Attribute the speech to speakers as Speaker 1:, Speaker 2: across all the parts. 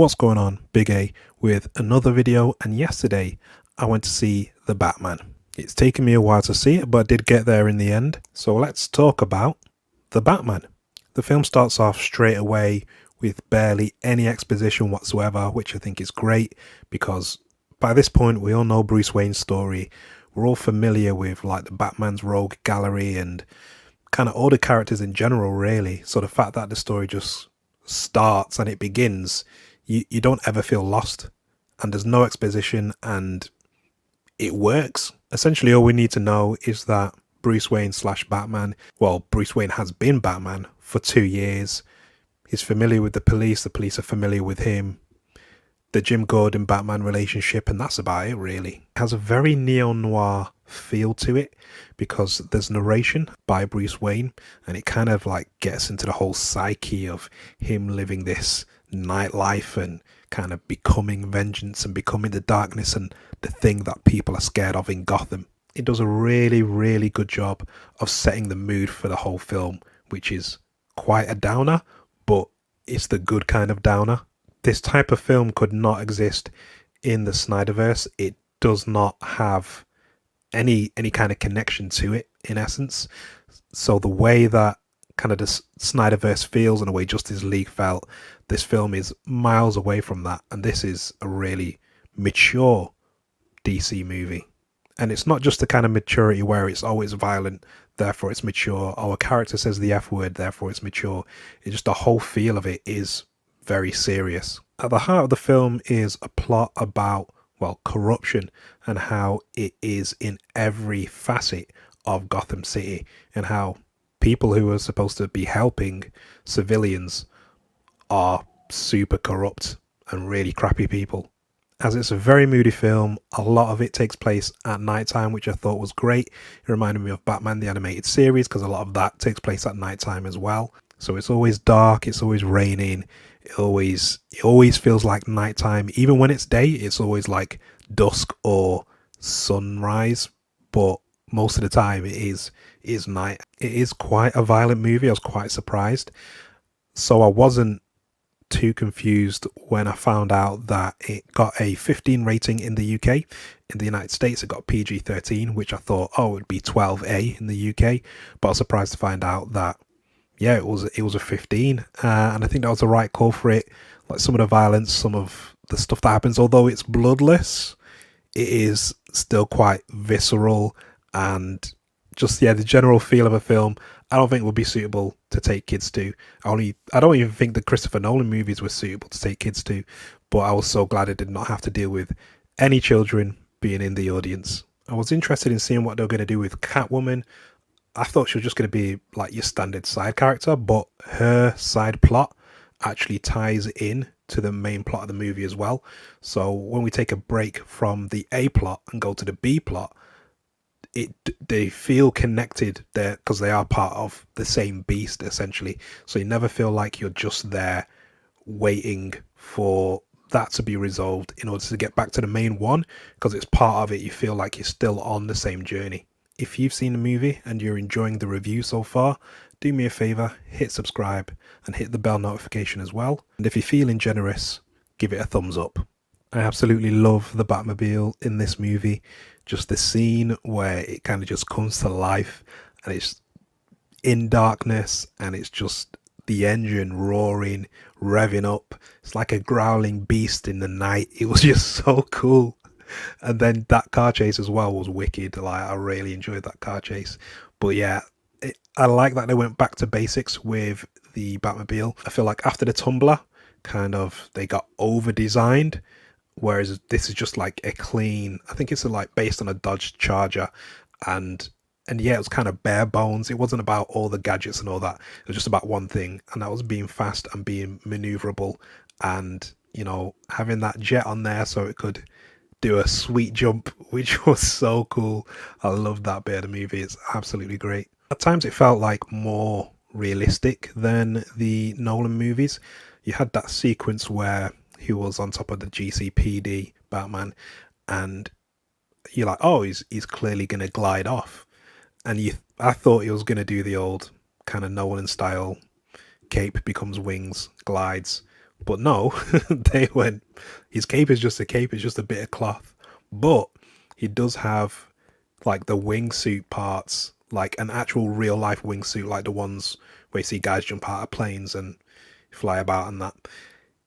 Speaker 1: What's going on? Big A with another video, and yesterday I went to see The Batman. It's taken me a while to see it, but I did get there in the end. So let's talk about The Batman. The film starts off straight away with barely any exposition whatsoever, which I think is great because by this point we all know Bruce Wayne's story. We're all familiar with like the Batman's rogue gallery and kind of all the characters in general, really. So the fact that the story just starts and it begins, you don't ever feel lost, and there's no exposition, and it works. Essentially all we need to know is that Bruce Wayne slash Batman, well, Bruce Wayne has been Batman for 2 years. He's familiar with the police are familiar with him, the Jim Gordon Batman relationship, and that's about it really. It has a very neo-noir feel to it because there's narration by Bruce Wayne, and it kind of like gets into the whole psyche of him living this nightlife and kind of becoming vengeance and becoming the darkness and the thing that people are scared of in Gotham. It does a really, really good job of setting the mood for the whole film, which is quite a downer, but it's the good kind of downer. This type of film could not exist in the Snyderverse. It does not have any kind of connection to it, in essence. So the way that kind of the Snyderverse feels and the way Justice League felt, this film is miles away from that, and this is a really mature DC movie. And it's not just the kind of maturity where it's always violent, therefore it's mature, or a character says the F word, therefore it's mature. It's just the whole feel of it is very serious. At the heart of the film is a plot about, well, corruption and how it is in every facet of Gotham City, and how people who are supposed to be helping civilians are super corrupt and really crappy people. As it's a very moody film, a lot of it takes place at nighttime, which I thought was great. It reminded me of Batman the Animated Series because a lot of that takes place at nighttime as well. So it's always dark, it's always raining, it always feels like nighttime. Even when it's day, it's always like dusk or sunrise, but most of the time it is night. It is quite a violent movie. I was quite surprised. So I wasn't too confused when I found out that it got a 15 rating in the UK. In the United States it got PG-13, which I thought, oh, it would be 12A in the UK, but I was surprised to find out that yeah, it was a 15, and I think that was the right call for it. Like some of the violence, some of the stuff that happens, although it's bloodless, it is still quite visceral, and just the general feel of a film I don't think would be suitable to take kids to. I don't even think the Christopher Nolan movies were suitable to take kids to, but I was so glad I did not have to deal with any children being in the audience. I was interested in seeing what they were going to do with Catwoman. I thought she was just going to be like your standard side character, but her side plot actually ties in to the main plot of the movie as well. So when we take a break from the A plot and go to the B plot, they feel connected there because they are part of the same beast essentially. So you never feel like you're just there waiting for that to be resolved in order to get back to the main one, because it's part of it. You feel like you're still on the same journey. If you've seen the movie and you're enjoying the review so far, do me a favor, hit subscribe and hit the bell notification as well. And if you're feeling generous, give it a thumbs up. I absolutely love the Batmobile in this movie. Just the scene where it kind of just comes to life and it's in darkness and it's just the engine roaring, revving up. It's like a growling beast in the night. It was just so cool. And then that car chase as well was wicked. Like, I really enjoyed that car chase. But yeah, I like that they went back to basics with the Batmobile. I feel like after the Tumbler, kind of they got over designed, whereas this is just like a clean, I think it's like based on a Dodge Charger, and yeah, it was kind of bare bones. It wasn't about all the gadgets and all that. It was just about one thing, and that was being fast and being maneuverable, and you know, having that jet on there so it could do a sweet jump, which was so cool. I loved that bit of the movie. It's absolutely great. At times it felt like more realistic than the Nolan movies. You had that sequence where he was on top of the GCPD Batman, and you're like, oh, he's clearly going to glide off. And I thought he was going to do the old kind of Nolan style cape becomes wings, glides, But no, they went, his cape is just a cape, it's just a bit of cloth. But he does have like the wingsuit parts, like an actual real life wingsuit, like the ones where you see guys jump out of planes and fly about and that.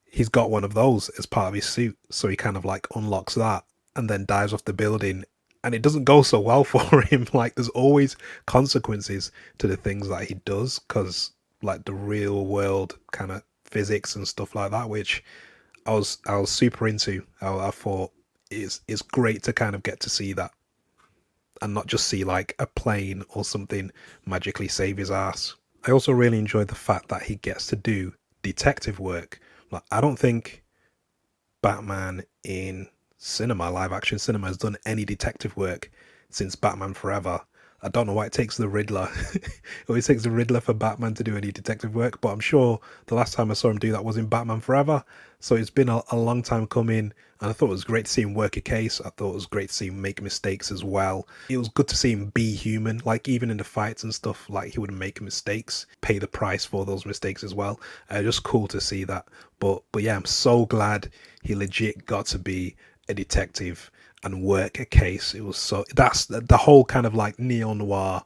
Speaker 1: He's got one of those as part of his suit. So he kind of like unlocks that and then dives off the building. And it doesn't go so well for him. Like there's always consequences to the things that he does because like the real world kind of physics and stuff like that, which I was super into. I thought it's great to kind of get to see that and not just see like a plane or something magically save his ass. I also really enjoyed the fact that he gets to do detective work. Like I don't think Batman in cinema, live action cinema, has done any detective work since Batman Forever. I don't know why it takes the Riddler. It always takes the Riddler for Batman to do any detective work, but I'm sure the last time I saw him do that was in Batman Forever. So it's been a long time coming, and I thought it was great to see him work a case. I thought it was great to see him make mistakes as well. It was good to see him be human, like even in the fights and stuff, like he would make mistakes, pay the price for those mistakes as well. Just cool to see that. But yeah, I'm so glad he legit got to be a detective and work a case. It was so, that's the whole kind of like neo noir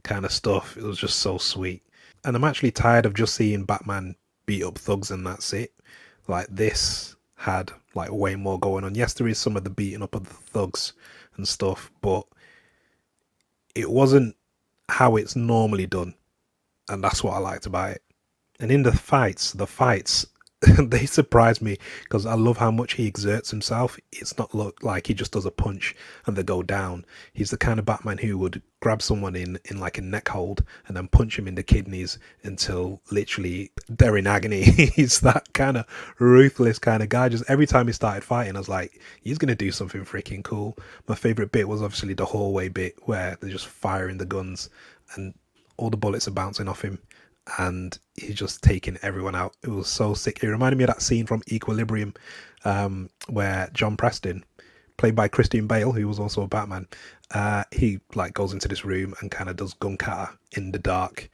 Speaker 1: kind of stuff. It was just so sweet. And I'm actually tired of just seeing Batman beat up thugs and that's it. Like this had like way more going on. Yes, there is some of the beating up of the thugs and stuff, but it wasn't how it's normally done. And that's what I liked about it. And in the fights, they surprise me because I love how much he exerts himself. It's not look like he just does a punch and they go down. He's the kind of Batman who would grab someone in like a neck hold and then punch him in the kidneys until literally they're in agony. He's that kind of ruthless kind of guy. Just every time he started fighting, I was like, he's gonna do something freaking cool. My favorite bit was obviously the hallway bit where they're just firing the guns and all the bullets are bouncing off him and he's just taking everyone out. It was so sick. It reminded me of that scene from Equilibrium, where John Preston, played by Christian Bale, who was also a Batman, he like goes into this room and kind of does gun kata in the dark,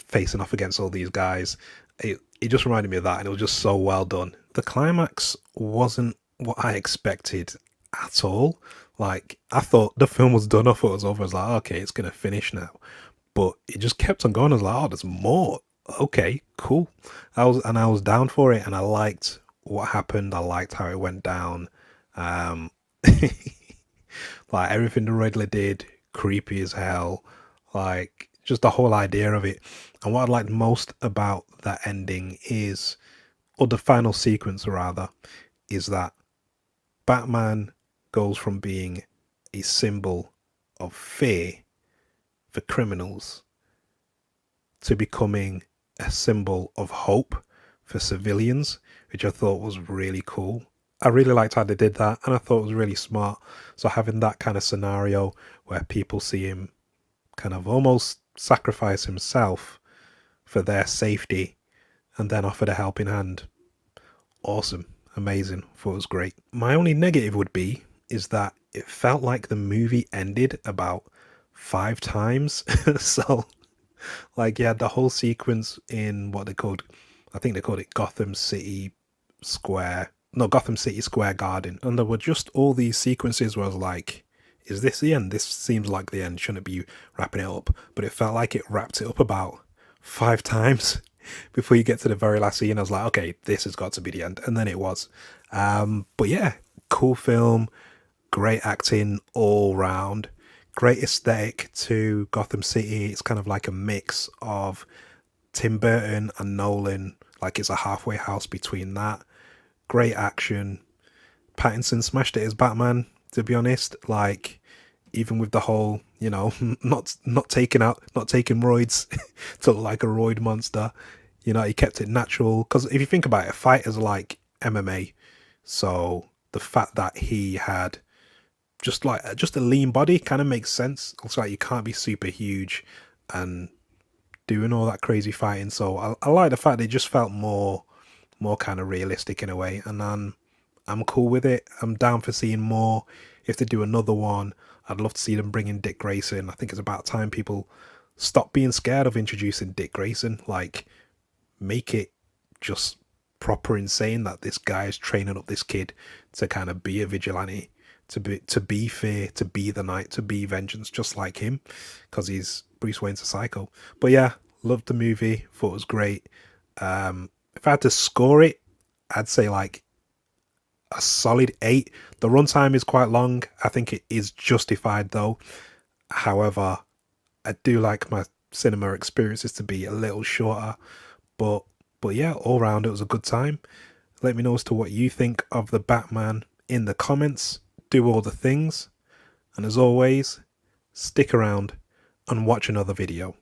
Speaker 1: facing off against all these guys. It just reminded me of that, and it was just so well done. The climax wasn't what I expected at all. Like I thought the film was done. I thought it was over. I was like, okay, it's gonna finish now, but it just kept on going. I was like, oh, there's more. Okay, cool. I was down for it, and I liked what happened. I liked how it went down. Um, like everything the Riddler did, creepy as hell. Like just the whole idea of it. And what I liked most about that ending is, or the final sequence rather, is that Batman goes from being a symbol of fear for criminals to becoming a symbol of hope for civilians, which I thought was really cool. I really liked how they did that, and I thought it was really smart. So having that kind of scenario where people see him kind of almost sacrifice himself for their safety and then offered a helping hand. Awesome. Amazing. Thought it was great. My only negative would be is that it felt like the movie ended about 5 times. So like you had the whole sequence in what they called, I think they called it Gotham City Square. No, Gotham City Square Garden. And there were just all these sequences where I was like, is this the end? This seems like the end. Shouldn't it be wrapping it up? But it felt like it wrapped it up about 5 times before you get to the very last scene. I was like, okay, this has got to be the end. And then it was. But yeah, cool film, great acting all round, great aesthetic to Gotham City. It's kind of like a mix of Tim Burton and Nolan. Like it's a halfway house between that. Great action. Pattinson smashed it as Batman, to be honest. Like even with the whole, not taking roids to look like a roid monster. He kept it natural. Because if you think about it, fighters are like MMA. So the fact that he had just a lean body kind of makes sense. Also, like you can't be super huge and doing all that crazy fighting. So I like the fact that it just felt more kind of realistic in a way, and I'm cool with it. I'm down for seeing more. If they do another one, I'd love to see them bring in Dick Grayson. I think it's about time people stop being scared of introducing Dick Grayson. Like, make it just proper insane that this guy is training up this kid to kind of be a vigilante, to be fair, to be the knight, to be vengeance, just like him, because he's Bruce Wayne's a psycho. But yeah, loved the movie, thought it was great. If I had to score it, I'd say like a solid 8. The runtime is quite long. I think it is justified though. However, I do like my cinema experiences to be a little shorter. But yeah, all round it was a good time. Let me know as to what you think of the Batman in the comments. Do all the things. And as always, stick around and watch another video.